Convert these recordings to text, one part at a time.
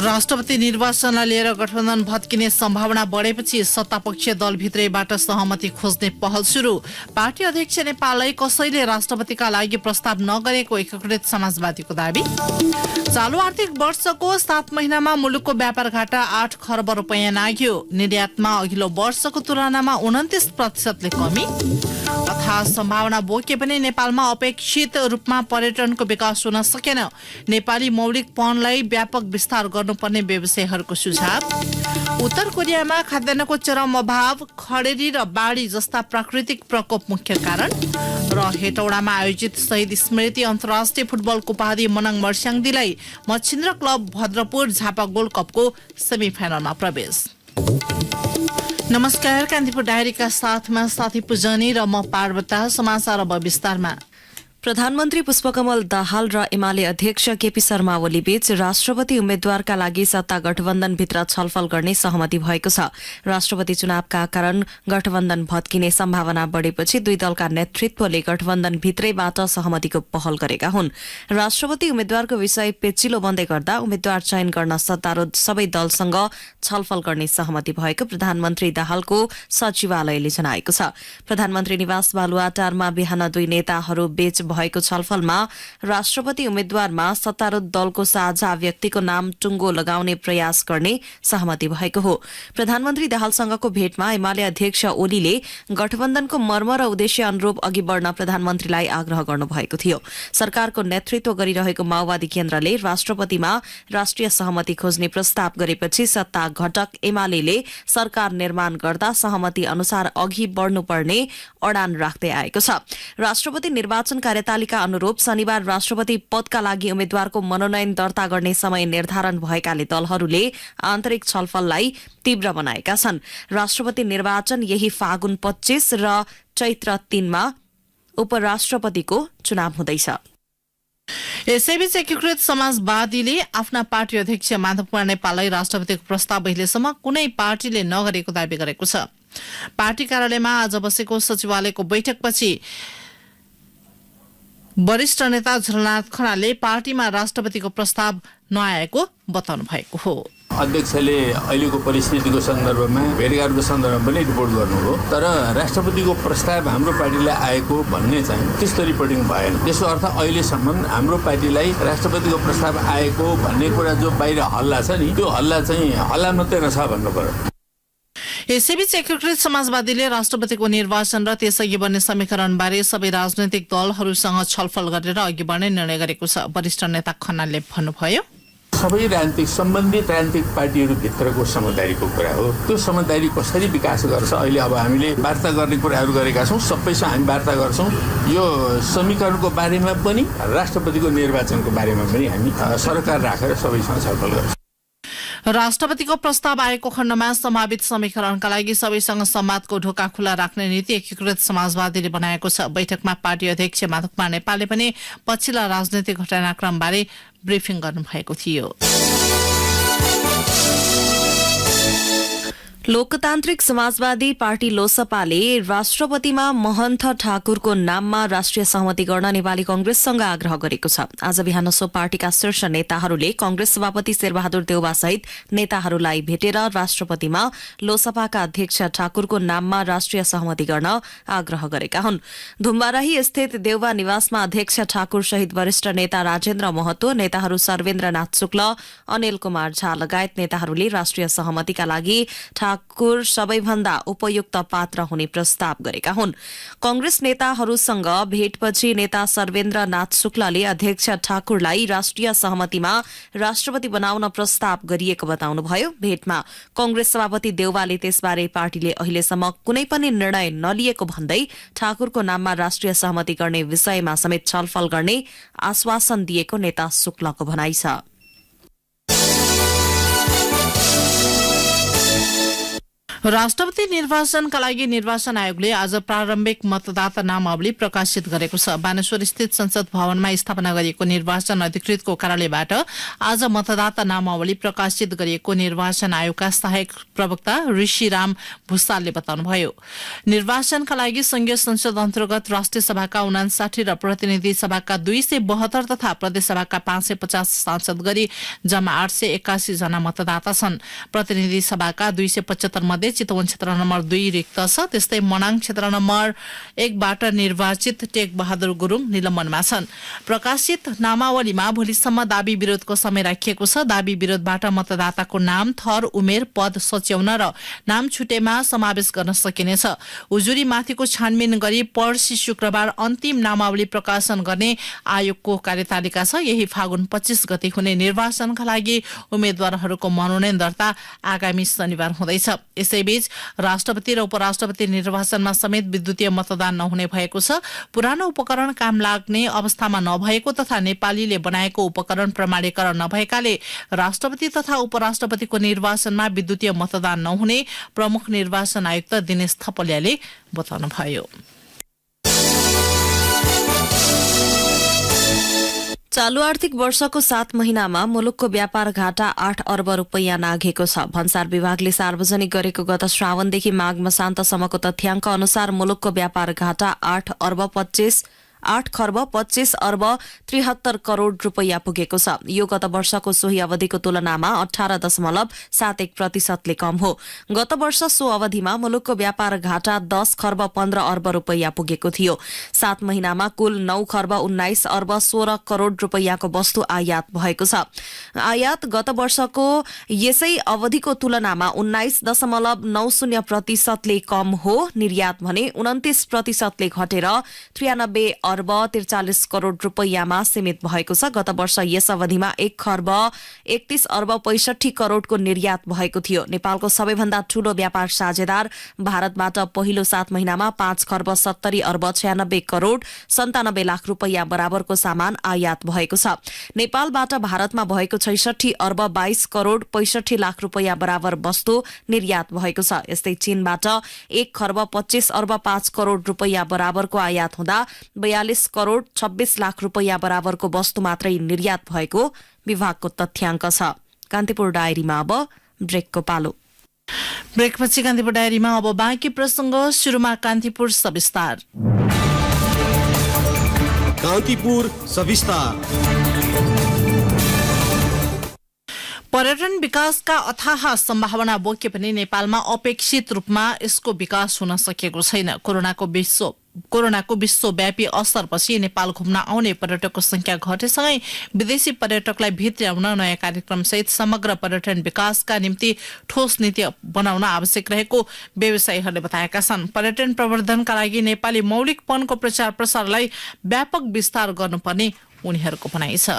राष्ट्रपति निर्वाचनलाई लिएर गठबन्धन भत्किने सम्भावना बढेपछि सत्तापक्षीय दलभित्रैबाट सहमति खोज्ने पहल सुरु। पार्टी अध्यक्ष नेपाललाई कसैले राष्ट्रपतिका लागि प्रस्ताव नगरेको एकीकृत समाजवादीको दावी। चालू आर्थिक वर्षको 7 महिनामा मुलुकको व्यापार घाटा 8 खर्ब रुपैयाँ नाग्यो। निर्यातमा अघिल्लो वर्षको तुलनामा 29% कमी। अथाह सम्भावना बोके पनि नेपालमा अपेक्षित रूपमा पर्यटनको विकास हुन सकेन। नेपाली मौलिकपनलाई व्यापक विस्तार गर्नुपर्ने व्यवसायीहरूको सुझाव। उत्तर कोरियामा खाद्यान्नको चरम अभाव, खडेरी र बाढी जस्ता प्राकृतिक प्रकोप मुख्य कारण। र हेटौडामा आयोजित शहीद स्मृति अन्तर्राष्ट्रिय फुटबलको उपाधि मनङ मर्स्याङदीलाई मच्छिन्द्र क्लब भद्रपुर झापा गोल्ड कपको सेमिफाइनलमा प्रवेश। नमस्कार, कान्तिपुर डायरीका साथमा साथी पूजनी र म पार्वता। समाचार अब विस्तारमा। प्रधानमन्त्री पुष्पकमल दाहाल र एमाले अध्यक्ष केपी शर्मा ओली बीच राष्ट्रपति उम्मेद्वारका लागि सत्ता गठबन्धनभित्र छलफल गर्ने सहमति भएको छ। राष्ट्रपति चुनावका कारण गठबन्धन भत्किने सम्भावना बढेपछि दुई दलका नेतृत्वले गठबन्धनभित्रैबाट सहमतिको पहल गरेका हुन्। राष्ट्रपति उम्मेद्वारको विषय पेचिलो बन्दै गर्दा उम्मेद्वार चयन गर्न सत्तारूढ सबै दलसँग छलफल गर्ने सहमति भएको प्रधानमन्त्री दाहालको सचिवालयले जनाएको छ। प्रधानमन्त्री निवास बालुवाटारमा बिहान दुई नेताहरू बीच भएको छलफलमा राष्ट्रपति उम्मेद्वारमा सत्तारूढ दलको साझा व्यक्तिको नाम टुङ्गो लगाउने प्रयास गर्ने सहमति भएको हो। प्रधानमन्त्री दाहालसँगको भेटमा एमाले अध्यक्ष ओलीले गठबन्धनको मर्म र उद्देश्य अनुरूप अघि बढ्न प्रधानमन्त्रीलाई आग्रह गर्नुभएको थियो। सरकारको नेतृत्व गरिरहेको माओवादी केन्द्रले राष्ट्रपतिमा राष्ट्रिय सहमति खोज्ने प्रस्ताव गरेपछि सत्ता घटक एमाले सरकार निर्माण गर्दा सहमति अनुसार अघि बढ्नुपर्ने अडान राख्दै आएको छ। राष्ट्रपति निर्वाचन कार्यतालिका अनुरूप शनिबार राष्ट्रपति पदका लागि उम्मेद्वारको मनोनयन दर्ता गर्ने समय निर्धारण भएकाले दलहरूले आन्तरिक छलफललाई तीव्र बनाएका छन्। राष्ट्रपति निर्वाचन यही फागुन 25 र चैत्र 3 मा उपराष्ट्रपतिको चुनाव हुँदैछ। यसैबीच एकीकृत समाजवादीले आफ्ना पार्टी अध्यक्ष माधव कुमार नेपाललाई राष्ट्रपतिको प्रस्ताव अहिलेसम्म कुनै पार्टीले नगरेको दावी गरेको छ। पार्टी कार्यालयमा आज बसेको सचिवालयको बैठकपछि वरिष्ठ नेता झलनाथ खनालले पार्टीमा राष्ट्रपतिको प्रस्ताव नआएको बताउनु भएको हो। अध्यक्षले अहिलेको परिस्थितिको सन्दर्भमा भेटघाटको सन्दर्भमा पनि रिपोर्ट गर्नुभयो, तर राष्ट्रपतिको प्रस्ताव हाम्रो पार्टीलाई आएको भन्ने चाहिँ त्यस्तो रिपोर्टिङ भएन। त्यसको अर्थ अहिलेसम्म हाम्रो पार्टीलाई राष्ट्रपतिको प्रस्ताव आएको भन्ने कुरा जो बाहिर हल्ला छ नि, त्यो हल्ला चाहिँ हल्ला मात्रै रहेछ भन्नु पर्यो। यसैबीच एकीकृत समाजवादीले राष्ट्रपतिको निर्वाचन र त्यसअघि बन्ने समीकरण बारे सबै राजनैतिक दलहरूसँग छलफल गरेर अघि बढ्ने निर्णय गरेको छ। वरिष्ठ नेता खनालले भन्नुभयो, सबै सम्बन्धित राजनीतिक पार्टीहरूभित्रको समझदारीको कुरा हो। त्यो समझदारी कसरी विकास गर्छ अहिले अब हामीले वार्ता गर्ने कुराहरू गरेका छौँ। सबैसँग हामी वार्ता गर्छौँ। यो समीकरणको बारेमा पनि राष्ट्रपतिको निर्वाचनको बारेमा पनि हामी सरकार राखेर सबैसँग छलफल गर्छौँ। राष्ट्रपतिको प्रस्ताव आएको खण्डमा सम्भावित समीकरणका लागि सबैसँग संवादको ढोका खुला राख्ने नीति एकीकृत समाजवादीले बनाएको छ। बैठकमा पार्टी अध्यक्ष माधव कुमार नेपालले पनि पछिल्ला राजनैतिक घटनाक्रमबारे ब्रिफिङ गर्नुभएको थियो। लोकतान्त्रिक समाजवादी पार्टी लोसपाले राष्ट्रपतिमा महन्त ठाकुरको नाममा राष्ट्रिय सहमति गर्न नेपाली कांग्रेससँग आग्रह गरेको छ। आज बिहान सो पार्टीका शीर्ष नेताहरूले कांग्रेस सभापति शेरबहादुर देउवा सहित नेताहरूलाई भेटेर राष्ट्रपतिमा लोसपाका अध्यक्ष ठाकुरको नाममा राष्ट्रिय सहमति गर्न आग्रह गरेका हुन्। धुम्बाराही स्थित देउवा निवासमा अध्यक्ष ठाकुर सहित वरिष्ठ नेता राजेन्द्र महतो, नेताहरू सर्वेन्द्रनाथ शुक्ल, अनिल कुमार झा लगायत नेताहरूले राष्ट्रिय सहमतिका लागि ठाकुर सबैभन्दा उपयुक्त पात्र हुने प्रस्ताव गरेका हुन्। कांग्रेस नेताहरूसँग भेटपछि नेता सर्वेन्द्रनाथ शुक्लले अध्यक्ष ठाकुरलाई राष्ट्रिय सहमतिमा राष्ट्रपति बनाउन प्रस्ताव गरिएको बताउनुभयो। भेटमा कांग्रेस सभापति देउवाले त्यसबारे पार्टीले अहिलेसम्म कुनै पनि निर्णय नलिएको भन्दै ठाकुरको नाममा राष्ट्रिय सहमति गर्ने विषयमा समेत छलफल गर्ने आश्वासन दिएको नेता शुक्लको भनाइ छ। राष्ट्रपति निर्वाचनका लागि निर्वाचन आयोगले आज प्रारम्भिक मतदाता नामावली प्रकाशित गरेको छ। बानेश्वर स्थित संसद भवनमा स्थापना गरिएको निर्वाचन अधिकृतको कार्यालयबाट आज मतदाता नामावली प्रकाशित गरिएको निर्वाचन आयोगका सहायक प्रवक्ता ऋषिराम भुसालले बताउनुभयो। निर्वाचनका लागि संघीय संसद अन्तर्गत राष्ट्रिय सभाका 59 र प्रतिनिधि सभाका 272 तथा प्रदेश सभाका 550 सांसद गरी जम्मा 881 जना मतदाता छन्। प्रतिनिधि सभाका 275 मध्ये चितवन क्षेत्र नम्बर 2 रिक्त छ। त्यस्तै मनाङ क्षेत्र नम्बर 1 बाट निर्वाचित टेक बहादुर गुरुङ निलम्बनमा छन्। प्रकाशित नामावलीमा भोलिसम्म दाबी विरोधको समय राखिएको छ। दाबी विरोधबाट मतदाताको नाम, थर, उमेर, पद सच्याउन र नाम छुटेमा समावेश गर्न सकिनेछ। उजुरी माथिको छानबिन गरी पर्सि शुक्रबार अन्तिम नामावली प्रकाशन गर्ने आयोगको कार्यतालिका छ। यही फागुन 25 गते हुने निर्वाचनका लागि उम्मेद्वारहरूको मनोनयन दर्ता आगामी शनिबार हुँदैछ। यसैबीच राष्ट्रपति र उपराष्ट्रपति निर्वाचनमा समेत विद्युतीय मतदान नहुने भएको छ। पुरानो उपकरण काम लाग्ने अवस्थामा नभएको तथा नेपालीले बनाएको उपकरण प्रमाणीकरण नभएकाले राष्ट्रपति तथा उपराष्ट्रपतिको निर्वाचनमा विद्युतीय मतदान नहुने प्रमुख निर्वाचन आयुक्त दिनेश थपलियाले बताउनुभयो। चालू आर्थिक वर्षको 7 महिनामा मुलुकको व्यापार घाटा 8 अर्ब रुपैयाँ नाघेको छ। भन्सार विभागले सार्वजनिक गरेको गत श्रावणदेखि माघ मसान्तसम्मको तथ्याङ्क अनुसार मुलुकको व्यापार घाटा 8 खर्ब 25 अर्ब 73 करोड़ रुपैयाँ पुगेको छ। यो गत वर्षको सोही अवधिको तुलनामा 18.71% कम हो। गत वर्ष सो अवधिमा मुलुकको व्यापार घाटा 10 खर्ब 15 अर्ब रुपैयाँ पुगेको थियो। 7 महिनामा कुल 9 खर्ब 19 अर्ब 16 करोड़ रुपैयाँको वस्तु आयात भएको छ। आयात गत वर्षको यसै अवधिको तुलनामा 19.90% कम हो। निर्यात भने 29% घटेर 93 अर्ब 43 करोड़ रुपैयाँमा सीमित भएको छ। गत वर्ष यस अवधिमा 1 खर्ब 31 अर्ब 65 करोड़को निर्यात भएको थियो। नेपालको सबैभन्दा ठूलो व्यापार साझेदार भारतबाट पहिलो 7 महिनामा 5 खर्ब 70 अर्ब 96 करोड़ 97 लाख रुपैयाँ बराबरको सामान आयात भएको छ। नेपालबाट भारतमा भएको 66 अर्ब 22 करोड़ 65 लाख रुपैयाँ बराबर वस्तु निर्यात भएको छ। यस्तै चीनबाट 1 खर्ब 25 अर्ब 5 करोड़ रुपैयाँ बराबरको आयात हुँदा 42 करोड़ 26 लाख रुपैयाँ बराबरको वस्तु मात्रै निर्यात भएको विभागको तथ्याङ्क छ। कान्तिपुर डायरीमा अब ब्रेकको पालो। ब्रेकपछि कान्तिपुर डायरीमा अब बाँकी प्रसंग। सुरुमा कान्तिपुर सविस्तार। कान्तिपुर सविस्तार। पर्यटन विकासका अथाह सम्भावना बोके पनि नेपालमा अपेक्षित रूपमा यसको विकास हुन सकेको छैन। कोरोनाको विश्वव्यापी असरपछि नेपाल घुम्न आउने पर्यटकको संख्या घटेसँगै विदेशी पर्यटकलाई भित्र्याउन नयाँ कार्यक्रमसहित समग्र पर्यटन विकासका निम्ति ठोस नीति बनाउन आवश्यक रहेको व्यवसायीहरूले बताएका छन्। पर्यटन प्रवर्धनका लागि नेपाली मौलिकपनको प्रचार प्रसारलाई व्यापक विस्तार गर्नुपर्ने उनीहरूको भनाइ छ।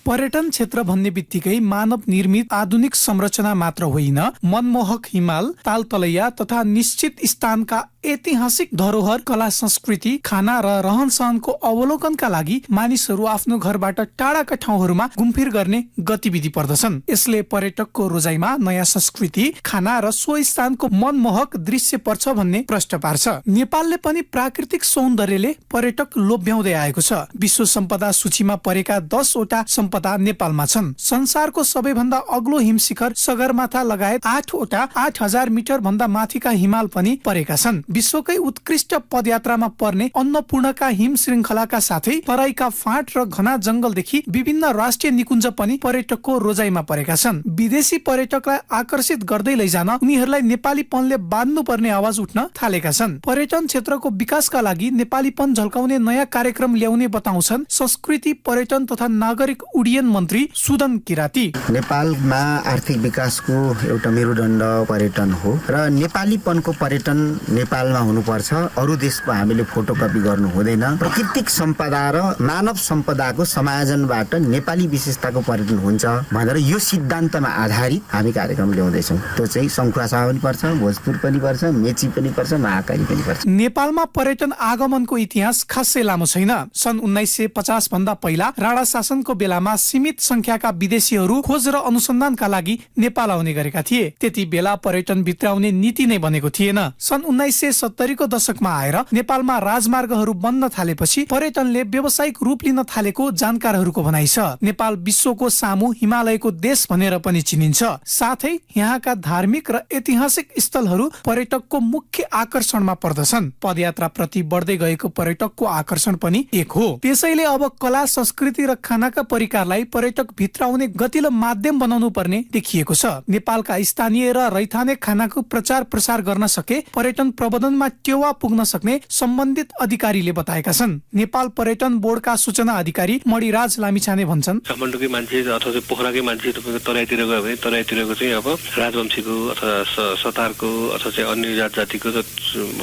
पर्यटन क्षेत्र भन्ने बित्तिकै मानव निर्मित आधुनिक संरचना मात्र होइन, मनमोहक हिमाल, तालतलैया तथा निश्चित स्थानका ऐतिहासिक धरोहर, कला संस्कृति, खाना र रहन सहनको अवलोकनका लागि मानिसहरू आफ्नो घरबाट टाढाका ठाउँहरूमा घुमफिर गर्ने गतिविधि पर्दछन्। यसले पर्यटकको रोजाइमा नयाँ संस्कृति, खाना र सो स्थानको मनमोहक दृश्य पर्छ भन्ने प्रश्न पार्छ। नेपालले पनि प्राकृतिक सौन्दर्यले पर्यटक लोभ्याउँदै आएको छ। विश्व सम्पदा सूचीमा परेका 10 वटा सम्पदा नेपालमा छन्। संसारको सबैभन्दा अग्लो हिमशिखर सगरमाथा लगायत 8 वटा 8000 मिटर भन्दा माथिका हिमाल पनि परेका छन्। विश्वकै उत्कृष्ट पदयात्रामा पर्ने अन्नपूर्णका हिम श्रृङ्खलाका साथै तराईका फाँट र घना जंगलदेखि विभिन्न राष्ट्रिय निकुञ्ज पनि पर्यटकको रोजाइमा परेका छन्। विदेशी पर्यटकलाई आकर्षित गर्दै लैजान उनीहरूलाई नेपालीपनले बाँध्नुपर्ने आवाज उठ्न थालेका छन्। पर्यटन क्षेत्रको विकासका लागि नेपालीपन झल्काउने नयाँ कार्यक्रम ल्याउने बताउँछन् संस्कृति, पर्यटन तथा नागरिक उड्डयन मन्त्री सुदन किराती। नेपालमा आर्थिक विकासको एउटा मेरुदण्ड पर्यटन हो र नेपालीपनको पर्यटन नेपालमा हुनुपर्छ। अरू देशको हामीले फोटोकपी गर्नु हुँदैन। प्राकृतिक सम्पदा र मानव सम्पदाको समायोजनबाट नेपाली विशेषताको पर्यटन हुन्छ भनेर यो सिद्धान्तमा आधारित हामी कार्यक्रम ल्याउँदैछौँ। त्यो चाहिँ सङ्खुवासभा पनि पर्छ, भोजपुर पनि पर्छ, मेची पनि पर्छ, महाकाली पनि पर्छ। नेपालमा पर्यटन आगमनको इतिहास खासै लामो छैन। सन् 1950 भन्दा पहिला राणा शासनको बेलामा नेपालमा सीमित संख्याका विदेशीहरू खोज र अनुसन्धानका लागि नेपाल आउने गरेका थिए। त्यति बेला पर्यटन भित्राउने नीति नै बनेको थिएन। सन् 1970 को दशकमा आएर नेपालमा राजमार्गहरू बन्न थालेपछि पर्यटनले व्यावसायिक रूप लिन थालेको जानकारहरूको भनाइ छ। नेपाल विश्वको सामु हिमालयको देश भनेर पनि चिनिन्छ। साथै यहाँका धार्मिक र ऐतिहासिक स्थलहरू पर्यटकको मुख्य आकर्षणमा पर्दछन्। पदयात्रा प्रति बढ्दै गएको पर्यटकको आकर्षण पनि एक हो। त्यसैले अब कला, संस्कृति र खानाका परिकारलाई पर्यटक भित्राउने गतिलो माध्यम बनाउनु पर्ने देखिएको छ। नेपालका स्थानीय र रैथाने खानाको प्रचार प्रसार गर्न सके पर्यटन प्रबन्धनमा टेवा पुग्न सक्ने सम्बन्धित अधिकारीले बताएका छन्। नेपाल पर्यटन बोर्डका सूचना अधिकारी मणिराज लामिछाने भन्छन्, काठमाडौँकै मान्छे अथवा पोखराकै मान्छे तपाईँको तराईतिर गयो भने तराईतिरको चाहिँ अब राजवंशीको अथवा सतारको अथवा चाहिँ अन्य जात जातिको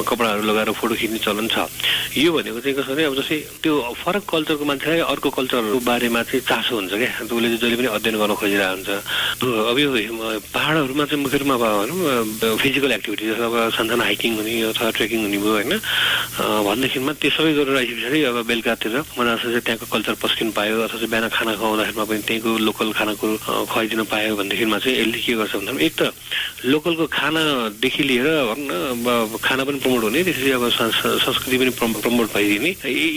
कपडाहरू लगाएर फोटो खिच्ने चलन छ। यो भनेको चाहिँ कसरी अब जस्तै त्यो फरक कल्चरको मान्छेलाई अर्को कल्चरको बारेमा चाहिँ चासो हुन्छ क्या, उसले जहिले पनि अध्ययन गर्न खोजिरहेको हुन्छ। अब यो पहाडहरूमा चाहिँ मुख्य रूपमा भनौँ फिजिकल एक्टिभिटी जस्तो अब सानसानो हाइकिङ हुने अथवा ट्रेकिङ हुने भयो होइन भनेदेखिमा त्यो सबै गरेर आइसके पछाडि अब बेलुकातिर मजाले चाहिँ त्यहाँको कल्चर पस्किन पायो अथवा चाहिँ बिहान खाना खुवाउँदाखेरिमा पनि त्यहीँको लोकल खानाको खुवाइदिन पायो भनेदेखिमा चाहिँ यसले के गर्छ भन्दा एक त लोकलको खानादेखि लिएर भन्न खाना पनि प्रमोट हुने, त्यसरी अब संस्कृति पनि प्रमोट भइदिने,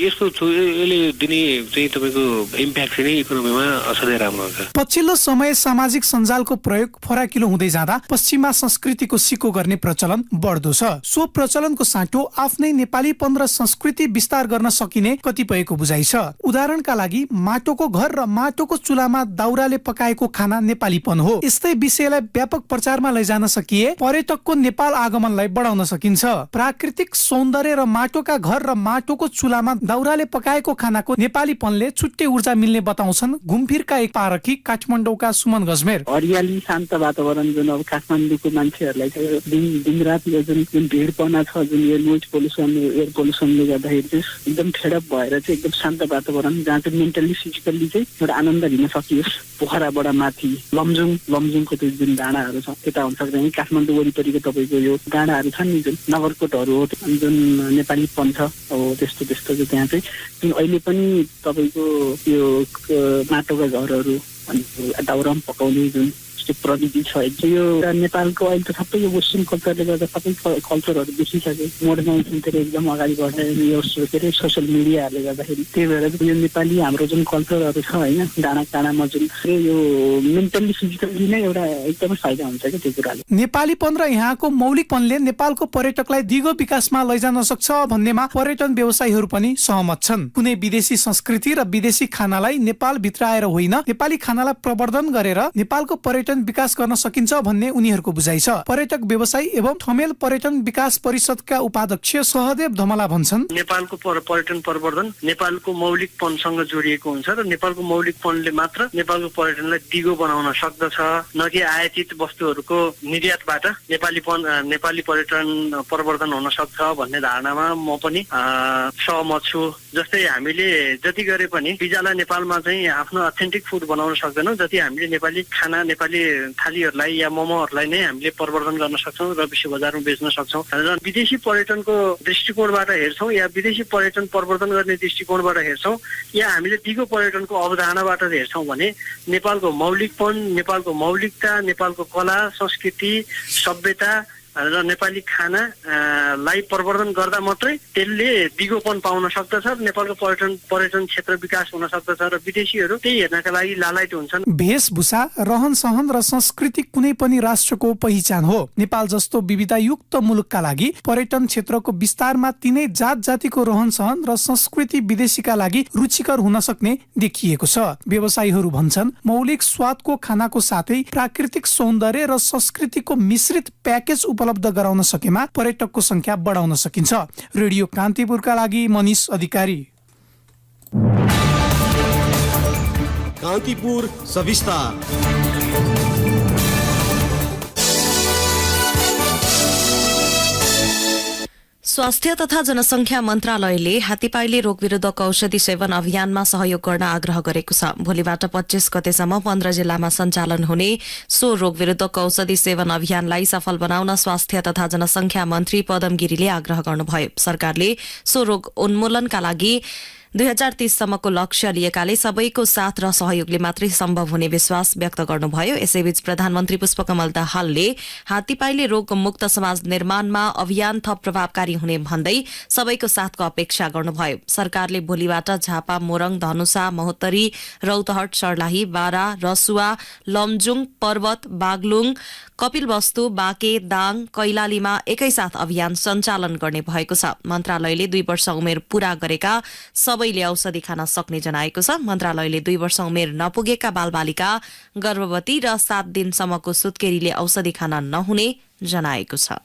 यस्तो यसले दिने चाहिँ तपाईँको इम्प्याक्ट चाहिँ इकोनोमीमा असाध्यै राम्रो हुन्छ। पछिल्लो समय सामाजिक सञ्जालको प्रयोग फराकिलो हुँदै जाँदा पश्चिमा संस्कृतिको सिको गर्ने प्रचलन बढ्दो छ। सो प्रचलनको साटो आफ्नै नेपालीपन र संस्कृति विस्तार गर्न सकिने कतिपयको बुझाइ छ। उदाहरणका लागि माटोको घर र माटोको चुलामा दाउराले पकाएको खाना नेपालीपन हो। यस्तै विषयलाई व्यापक प्रचारमा लैजान सकिए पर्यटकको नेपाल आगमनलाई बढाउन सकिन्छ। प्राकृतिक सौन्दर्य र माटोका घर र माटोको चुलामा दाउराले पकाएको खानाको नेपालीपनले छुट्टै ऊर्जा मिल्ने बताउँछन् घुमफिरका एक पारखी काठमाडौँका सुमन गजमेर। हरियाली शान्त वातावरण जुन अब काठमाडौँको मान्छेहरूलाई चाहिँ दिनरात यो जुन भिडपना छ, जुन यो नोइज पोल्युसन एयर पोल्युसनले गर्दाखेरि चाहिँ एकदम फेडअप भएर चाहिँ एकदम शान्त वातावरण जहाँ चाहिँ मेन्टल्ली फिजिकल्ली चाहिँ एउटा आनन्द लिन सकियोस्। पोखराबाट माथि लमजुङको त्यो जुन डाँडाहरू छ त्यता हुन्छ भने काठमाडौँ वरिपरिको तपाईँको यो डाँडाहरू छन् नि जुन नगरकोटहरू हो जुन नेपालीपन छ अब त्यस्तो चाहिँ त्यहाँ चाहिँ जुन अहिले पनि तपाईँको यो माटोका घरहरू अनि दाउरामा पकाउने जुन प्रविधि छ यो नेपालको अहिले त सबै यो वेस्टर्न कल्चरले गर्दा सबै कल्चरहरू देखिसके मोडर्नाइजेसनतिर एकदम अगाडि बढ्दै यो के अरे सोसियल मिडियाहरूले गर्दाखेरि त्यही भएर यो नेपाली हाम्रो जुन कल्चरहरू छ होइन डाँडा काँडामा जुन यो मेन्टल्ली फिजिकल्ली नै एउटा एकदमै फाइदा हुन्छ क्या त्यो कुराले। नेपालीपन र यहाँको मौलिकपनले नेपालको पर्यटकलाई दिगो विकासमा लैजान सक्छ भन्नेमा पर्यटन व्यवसायीहरू पनि सहमत छन्। कुनै विदेशी संस्कृति र विदेशी खानालाई नेपाल भित्र आएर होइन नेपाली खानालाई प्रवर्धन गरेर नेपालको पर्यटन विकास गर्न सकिन्छ भन्ने उनीहरूको बुझाइ छ। पर्यटक व्यवसायी एवं ठमेल पर्यटन विकास परिषदका उपाध्यक्ष सहदेव धमला भन्छन्, नेपालको पर्यटन प्रवर्धन नेपालको मौलिकपनसँग जोडिएको हुन्छ र नेपालको मौलिकपनले मात्र नेपालको पर्यटनलाई दिगो बनाउन सक्दछ, न कि आयातित वस्तुहरूको निर्यातबाट नेपाली पर्यटन प्रवर्धन हुन सक्छ भन्ने धारणामा म पनि सहमत छु। जस्तै हामीले जति गरे पनि पिज्जालाई नेपालमा चाहिँ आफ्नो अथेन्टिक फुड बनाउन सक्दैनौँ, जति हामीले नेपाली खाना नेपाली थालीहरूलाई या मोमोहरूलाई नै हामीले प्रवर्धन गर्न सक्छौँ र विश्व बजारमा बेच्न सक्छौँ। र विदेशी पर्यटनको दृष्टिकोणबाट हेर्छौँ या विदेशी पर्यटन प्रवर्धन गर्ने दृष्टिकोणबाट हेर्छौँ या हामीले दिगो पर्यटनको अवधारणाबाट हेर्छौँ भने नेपालको मौलिकपन, नेपालको मौलिकता, नेपालको कला, संस्कृति, सभ्यता र नेपाली खानालाई प्रवर्धन गर्दा मात्रै त्यसले दिगोपन पाउन सक्दछ र नेपालको पर्यटन क्षेत्र विकास हुन सक्दछ र विदेशीहरू त्यही हेर्नका लागि लालायत हुन्छन्। वेशभूषा, रहन सहन र संस्कृति कुनै पनि राष्ट्रको पहिचान हो। नेपाल जस्तो विविधतायुक्त मुलुकका लागि पर्यटन क्षेत्रको विस्तारमा तिनै जात जातिको रहन सहन र संस्कृति विदेशीका लागि रुचिकर हुन सक्ने देखिएको छ। व्यवसायीहरू भन्छन् मौलिक स्वादको खानाको साथै प्राकृतिक सौन्दर्य र संस्कृतिको मिश्रित प्याकेज उपलब्ध गराउन सकेमा पर्यटकको संख्या बढाउन सकिन्छ। रेडियो कान्तिपुरका लागि मनिष अधिकारी। कान्तिपुर सविस्तार। स्वास्थ्य तथा जनसंख्या मन्त्रालयले हात्तीपाइले रोग विरुद्धको औषधि सेवन अभियानमा सहयोग गर्न आग्रह गरेको छ। भोलिबाट 25 गतेसम्म 15 जिल्लामा सञ्चालन हुने सो रोग विरुद्धको औषधि सेवन अभियानलाई सफल बनाउन स्वास्थ्य तथा जनसंख्या मन्त्री पदम गिरीले आग्रह गर्नुभयो। सरकारले सो रोग उन्मूलनका लागि 2030 सम्मको लक्ष्य लिएकाले सबैको साथ र सहयोगले मात्रै सम्भव हुने विश्वास व्यक्त गर्नुभयो। यसैबीच प्रधानमन्त्री पुष्पकमल दाहालले हात्तीपाइले रोग मुक्त समाज निर्माणमा अभियान थप प्रभावकारी हुने भन्दै सबैको साथको अपेक्षा गर्नुभयो। सरकारले भोलिबाट झापा, मोरङ, धनुषा, महोत्तरी, रौतहट, सर्लाही, बारा, रसुवा, लमजुङ, पर्वत, बागलुङ, कपिलवस्तु, बाँके, दाङ, कैलालीमा एकैसाथ अभियान सञ्चालन गर्ने भएको छ। मन्त्रालयले 2 वर्ष उमेर पूरा गरेका सबैले औषधि खान सक्ने जनाएको छ। मन्त्रालयले 2 वर्ष उमेर नपुगेका बालबालिका, गर्भवती र 7 दिनसम्मको सुत्केरीले औषधि खान नहुने जनाएको छ।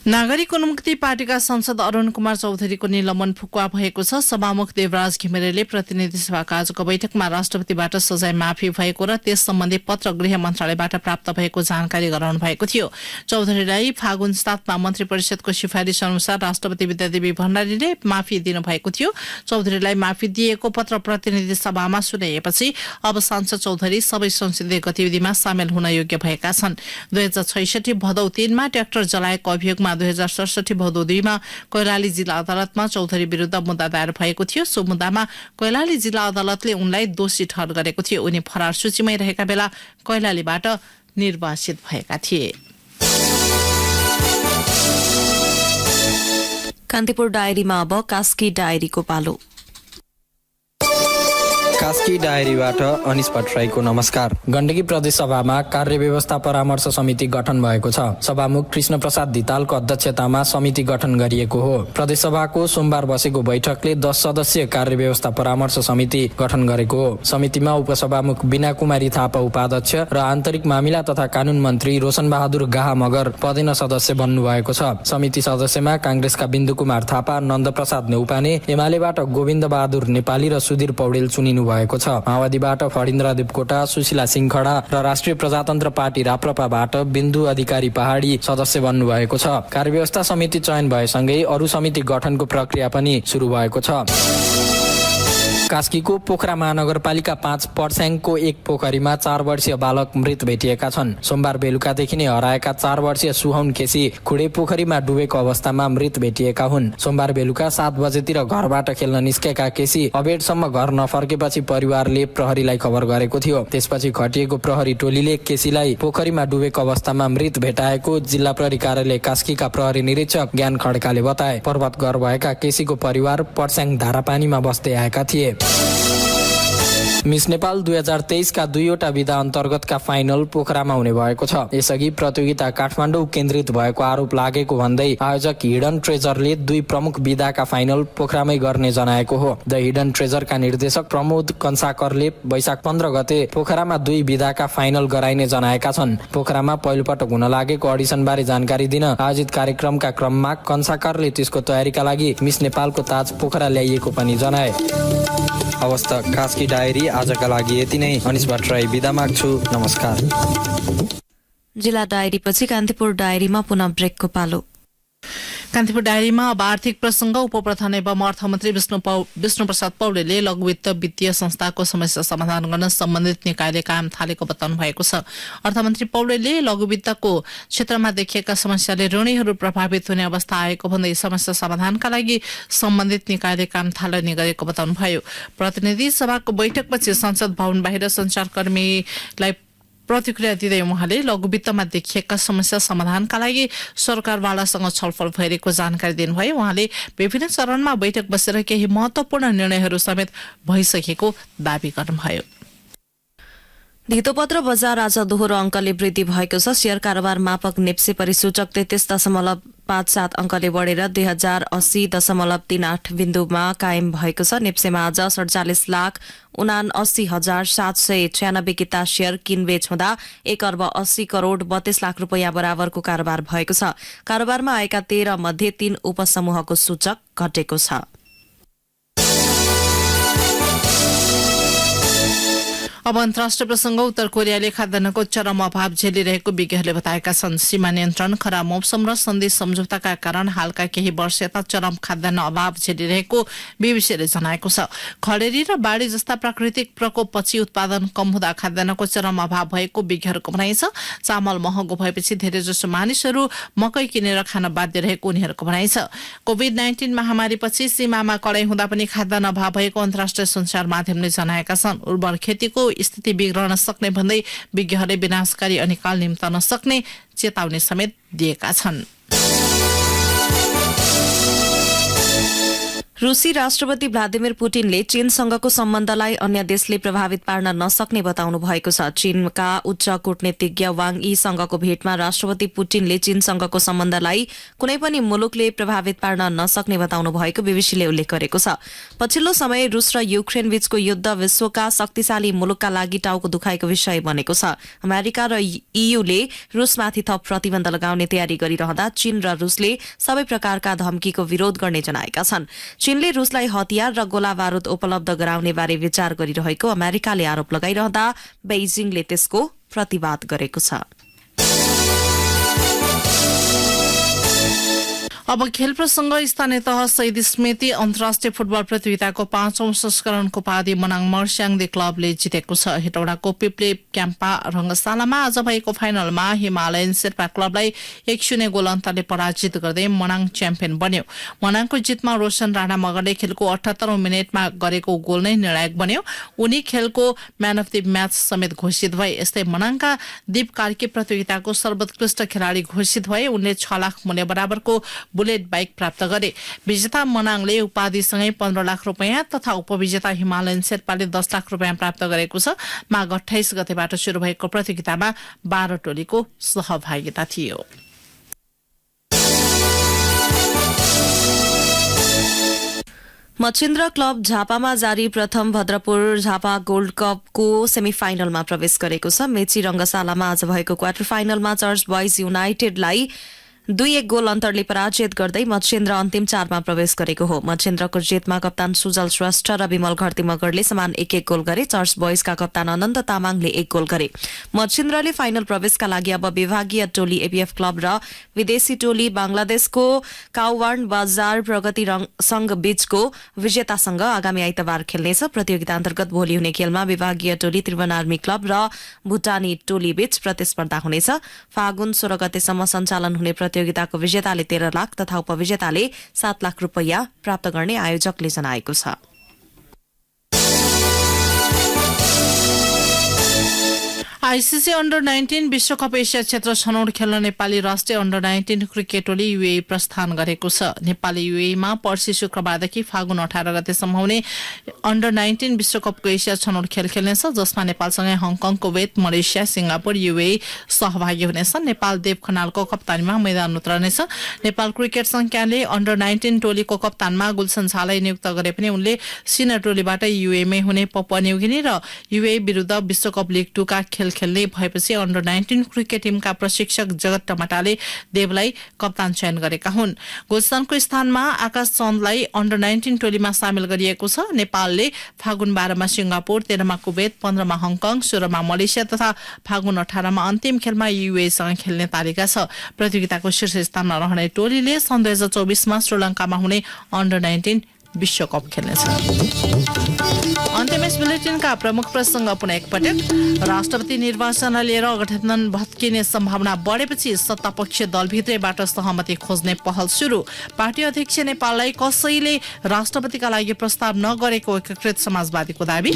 नागरिक उन्मुक्ति पार्टीका सांसद अरूण कुमार चौधरीको निलम्बन फुकुवा भएको छ। सभामुख देवराज घिमिरेले प्रतिनिधि सभाको आजको बैठकमा राष्ट्रपतिबाट सजाय माफी भएको र त्यस सम्बन्धी पत्र गृह मन्त्रालयबाट प्राप्त भएको जानकारी गराउनु भएको थियो। चौधरीलाई फागुन 7 मा मन्त्री परिषदको सिफारिस अनुसार राष्ट्रपति विद्यादेवी भण्डारीले माफी दिनुभएको थियो। चौधरीलाई माफी दिएको पत्र प्रतिनिधि सभामा सुनाइएपछि अब सांसद चौधरी सबै संसदीय गतिविधिमा सामेल हुन योग्य भएका छन्। 2066 भदौ 3 मा ट्र्याक्टर जलाएको अभियोगमा 2067 भदौ 2 मा कैलाली जिल्ला अदालतमा चौधरी विरुद्ध मुद्दा दायर भएको थियो। सो मुद्दामा कैलाली जिल्ला अदालतले उनलाई दोषी ठहर गरेको थियो। उनी फरार सूचीमै रहेका बेला कैलालीबाट निर्वासित भएका थिए। कान्तिपुर डायरीमा अब कास्की डायरीको पालो। कास्की डायरीबाट अनिस भट्टराईको नमस्कार। गण्डकी प्रदेश सभामा कार्यव्यवस्था परामर्श समिति गठन भएको छ। सभामुख कृष्ण प्रसाद धितालको अध्यक्षतामा समिति गठन गरिएको हो। प्रदेश सभाको सोमबार बसेको बैठकले 10 सदस्यीय कार्यव्यवस्था परामर्श समिति गठन गरेको हो। समितिमा उपसभामुख बिना कुमारी थापा उपाध्यक्ष र आन्तरिक मामिला तथा कानून मन्त्री रोशन बहादुर गाहा मगर पदेन सदस्य बन्नु भएको छ। समिति सदस्यमा कांग्रेसका बिन्दु कुमार थापा, नन्द प्रसाद नेउपाने, एमालेबाट गोविन्द बहादुर नेपाली र सुधीर पौडेल चुनिनु भएको छ। माओवादीबाट फणिन्द्र देवकोटा, सुशीला सिंहखडा र राष्ट्रिय प्रजातन्त्र पार्टी राप्रपाबाट बिन्दु अधिकारी पहाडी सदस्य बन्नु भएको छ। कार्यव्यवस्था समिति चयन भएसँगै अरू समिति गठनको प्रक्रिया पनि सुरु भएको छ। कास्कीको पोखरा महानगरपालिका 5 पर्स्याङको एक पोखरीमा 4 वर्षीय बालक मृत भेटिएका छन्। सोमबार बेलुकादेखि नै हराएका 4 वर्षीय सुहाउन केसी खुडे पोखरीमा डुबेको अवस्थामा मृत भेटिएका हुन्। सोमबार बेलुका 7 बजेतिर घरबाट खेल्न निस्केका केसी अबेरसम्म घर नफर्केपछि परिवारले प्रहरीलाई खबर गरेको थियो। त्यसपछि खटिएको प्रहरी टोलीले केसीलाई पोखरीमा डुबेको अवस्थामा मृत भेटाएको जिल्ला प्रहरी कार्यालय कास्कीका प्रहरी निरीक्षक ज्ञान खड्काले बताए। पर्वत घर भएका केसीको परिवार पर्स्याङ धारापानीमा बस्दै आएका थिए। मिस नेपाल 2023 का 2वटा विधा अन्तर्गतका फाइनल पोखरामा हुने भएको छ। यसअघि प्रतियोगिता काठमाडौँ केन्द्रित भएको आरोप लागेको भन्दै आयोजक हिडन ट्रेजरले 2 प्रमुख विधाका फाइनल पोखरामै गर्ने जनाएको हो। द हिडन ट्रेजरका निर्देशक प्रमोद कन्साकरले वैशाख 15 गते पोखरामा 2 विधाका फाइनल गराइने जनाएका छन्। पोखरामा पहिलोपटक हुन लागेको अडिसनबारे जानकारी दिन आयोजित कार्यक्रमका क्रममा कन्साकरले त्यसको तयारीका लागि मिस नेपालको ताज पोखरा ल्याइएको पनि जनाए। अवस्था कास्की डायरी आजका लागि यति नै। अनिस भट्टराई बिदा माग्छु। नमस्कार। जिल्ला डायरीपछि कान्तिपुर डायरीमा पुनः ब्रेकको पालो। कान्तिपुर डायरीमा अब आर्थिक प्रसंग। उपप्रधान एवं अर्थमन्त्री विष्णु प्रसाद पौडेलले लघुवित्त वित्तीय संस्थाको समस्या समाधान गर्न सम्बन्धित निकायले काम थालेको बताउनु भएको छ। अर्थमन्त्री पौडेलले लघुवित्तको क्षेत्रमा देखिएका समस्याले ऋणीहरू प्रभावित हुने अवस्था आएको भन्दै समस्या समाधानका लागि सम्बन्धित निकायले काम थालनी गरेको बताउनुभयो। प्रतिनिधि सभाको बैठकपछि संसद भवन बाहिर संचारकर्मीलाई प्रतिक्रिया दिँदै उहाँले लघुवित्तमा देखिएका समस्या समाधानका लागि सरकारवालासँग छलफल भइरहेको जानकारी दिनुभयो। उहाँले विभिन्न चरणमा बैठक बसेर केही महत्वपूर्ण निर्णयहरू समेत भइसकेको दावी गर्नुभयो। धितोपत्र बजार आज दोहोरो अङ्कले वृद्धि भएको छ। शेयर कारोबार मापक नेप्से परिसूचक 33.57 अङ्कले बढेर 2080.38 बिन्दुमा कायम भएको छ। नेप्सेमा आज 47,79,796 किता शेयर किनबेच हुँदा 1,80,32,00,00,000 रुपियाँ बराबरको कारोबार भएको छ। कारोबारमा आएका 13 मध्ये 3 उपसमूहको सूचक घटेको छ। अब अन्तर्राष्ट्रिय प्रसंग उत्तर कोरियाले खाद्यान्नको चरम अभाव झेलिरहेको विज्ञहरूले बताएका छन्। सीमा नियन्त्रण, खराब मौसम र सन्धि सम्झौताका कारण हालका केही वर्ष यता चरम खाद्यान्न अभाव झेलिरहेको बीबीसीले जनाएको छ। खडेरी र बाढी जस्ता प्राकृतिक प्रकोपपछि उत्पादन कम हुँदा खाद्यान्नको चरम अभाव भएको विज्ञहरूको भनाइ छ। चामल महँगो भएपछि धेरैजसो मानिसहरू मकै किनेर खान बाध्य रहेको उनीहरूको भनाइ छ। कोभिड-19 महामारीपछि सीमामा कडाई हुँदा पनि खाद्यान्न अभाव भएको अन्तर्राष्ट्रिय सञ्चार माध्यमले जनाएका छन्। उर्वर खेतीको स्थिति बिग्रन सक्ने भन्दै विज्ञहरूले विनाशकारी अनिकाल निम्तन सक्ने चेतावनी समेत दिएका छन्। रूसी राष्ट्रपति भ्लादिमिर पुटिनले चीनसँगको सम्बन्धलाई अन्य देशले प्रभावित पार्न नसक्ने बताउनु भएको छ। चीनका उच्च कूटनीतिज्ञ वाङ यीसँगको भेटमा राष्ट्रपति पुटिनले चीनसँगको सम्बन्धलाई कुनै पनि मुलुकले प्रभावित पार्न नसक्ने बताउनु भएको बीबीसीले उल्लेख गरेको छ। पछिल्लो समय रूस र युक्रेन बीचको युद्ध विश्वका शक्तिशाली मुलुकका लागि टाउको दुखाइको विषय बनेको छ। अमेरिका र ईयूले रूसमाथि थप प्रतिबन्ध लगाउने तयारी गरिरहँदा चीन र रूसले सबै प्रकारका धम्कीको विरोध गर्ने जनाएका छन्। चीनले रूसलाई हतियार र गोला बारूद उपलब्ध गराउने बारे विचार गरिरहेको अमेरिकाले आरोप लगाइरहँदा बेइजिङले त्यसको प्रतिवाद गरेको छ। अब खेल प्रसंग स्थानीय तह शहीद स्मृति अन्तर्राष्ट्रिय फुटबल प्रतियोगिताको 5औं संस्करणको उपाधि मनाङ मर्स्याङदे क्लबले जितेको छ। हेटौडाको पिप्ले क्याम्पा रंगशालामा आज भएको फाइनलमा हिमालयन शेर्पा क्लबलाई 1-0 गोल अन्तरले पराजित गर्दै मनाङ च्याम्पियन बन्यो। मनाङको जितमा रोशन राणा मगरले खेलको 78औं मिनेटमा गरेको गोल नै निर्णायक बन्यो। उनी खेलको म्यान अफ द म्याच समेत घोषित भए। यस्तै मनाङका दीप कार्की प्रतियोगिताको सर्वोत्कृष्ट खेलाडी घोषित भए। उनले 6 लाख मूल्य बराबरको बुलेट बाइक प्राप्त गरे। विजेता मनाङले उपाधिसँगै 15 लाख रुपैयाँ तथा उपविजेता हिमालयन शेर्पाले 10 लाख रुपैयाँ प्राप्त गरेको छ। माघ 28 गतेबाट शुरू भएको प्रतियोगितामा 12 टोलीको सहभागिता थियो। मच्छिन्द्र क्लब झापामा जारी प्रथम भद्रपुर झापा गोल्ड कपको सेमिफाइनलमा प्रवेश गरेको छ। मेची रंगशालामा आज भएको क्वार्टर फाइनलमा चर्च बॉयज युनाइटेडलाई 2-1 गोल अन्तरले पराजित गर्दै मच्छिन्द्र अन्तिम 4मा प्रवेश गरेको हो। मच्छिन्द्रको जितमा कप्तान सुजल श्रेष्ठ र विमल घरती मगरले समान 1-1 गोल गरे। चर्च बॉयजका कप्तान अनन्त तामाङले 1 गोल गरे। मच्छिन्द्रले फाइनल प्रवेशका लागि अब विभागीय टोली एपीएफ क्लब र विदेशी टोली बंगलादेशको काउवान बजार प्रगति संघ बीचको विजेतासँग आगामी आइतबार खेल्नेछ। प्रतियोगिता अन्तर्गत भोलि हुने खेलमा विभागीय टोली त्रिभुवन आर्मी क्लब र भुटानी टोली बीच प्रतिस्पर्धा हुनेछ। फागुन 16 गतेसम्म सञ्चालन हुने प्रतियोगिताको विजेताले 13 लाख तथा उपविजेताले 7 लाख रुपैयाँ प्राप्त गर्ने आयोजकले जनाएको छ। आईसीसी अन्डर 19 विश्वकप एसिया क्षेत्र छनौट खेल्न नेपाली राष्ट्रिय अन्डर 19 क्रिकेट टोली यूएई प्रस्थान गरेको छ। नेपाली यूएईमा पर्सि शुक्रबारदेखि फागुन 18 गतेसम्म हुने अन्डर 19 विश्वकपको एसिया छनौट खेल खेल्नेछ, जसमा नेपालसँगै Hong Kong, Kuwait, Malaysia, Singapore, UAE सहभागी हुनेछन्। नेपाल देव खनालको कप्तानीमा मैदान उत्रनेछ। नेपाल क्रिकेट संघले अन्डर 19 टोलीको कप्तानमा गुलसन झालाई नियुक्त गरे पनि उनले सिनियर टोलीबाट यूएईमै हुने पपुवा न्युगिनी र यूएई विरुद्ध विश्वकप लिग 2 का खेल खेल्ने भएपछि अन्डर 19 क्रिकेट टिमका प्रशिक्षक जगत टमाटाले देवलाई कप्तान चयन गरेका हुन्। गुलसनको स्थानमा आकाश चन्दलाई अन्डर 19 टोलीमा सामेल गरिएको छ। नेपालले फागुन 12 मा सिंगापुर, 13 मा कुवेत, 15 मा हङकङ, 16 मा मलेसिया तथा फागुन 18 मा अन्तिम खेलमा यूएईसँग खेल्ने तालिका छ। प्रतियोगिताको शीर्ष स्थानमा रहने टोलीले सन् 2024 मा श्रीलङ्कामा हुने अन्डर 19 विश्वकप खेल्नेछ। अन्त्यमा बुलेटिनका प्रमुख प्रसंग पुनः एकपटक। राष्ट्रपति निर्वाचनलाई लिएर गठबन्धन भत्किने सम्भावना बढेपछि सत्तापक्षीय दलभित्रैबाट सहमति खोज्ने पहल सुरु। पार्टी अध्यक्ष नेपाललाई कसैले राष्ट्रपतिका लागि प्रस्ताव नगरेको एकीकृत समाजवादीको दाबी।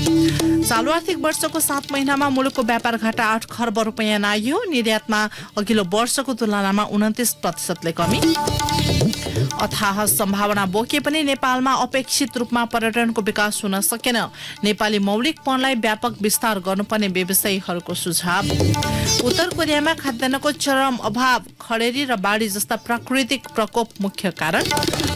चालु आर्थिक वर्षको 7 महिनामा मुलुकको व्यापार घाटा 8 खर्ब रुपैयाँ नाग्यो। निर्यातमा अघिल्लो वर्षको तुलनामा 29% कमी। अथाह सम्भावना बोके पनि नेपालमा अपेक्षित रूपमा पर्यटनको विकास हुन सकेन। नेपाली मौलिकपनलाई व्यापक विस्तार गर्नुपर्ने व्यवसायीहरूको सुझाव। उत्तर कोरियामा खाद्यान्नको चरम अभाव, खडेरी र बाढी जस्ता प्राकृतिक प्रकोप मुख्य कारण।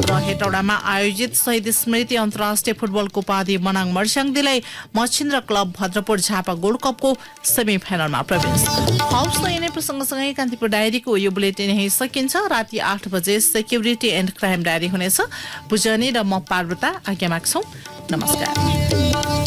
र हेटौडामा आयोजित शहीद स्मृति अन्तर्राष्ट्रिय फुटबलको उपाधि मनाङ मर्स्याङदीलाई मच्छिन्द्र क्लब भद्रपुर झापा गोल्ड कपको सेमिफाइनलमा प्रवेश। हौस् त यिनै प्रसङ्गसँगै कान्तिपुर डायरीको यो बुलेटिन यही सकिन्छ। राति 8 बजे सेक्युरिटी एन्ड क्राइम डायरी हुनेछ। बुझनी र म पार्वता आज्ञा माग्छौँ। नमस्कार।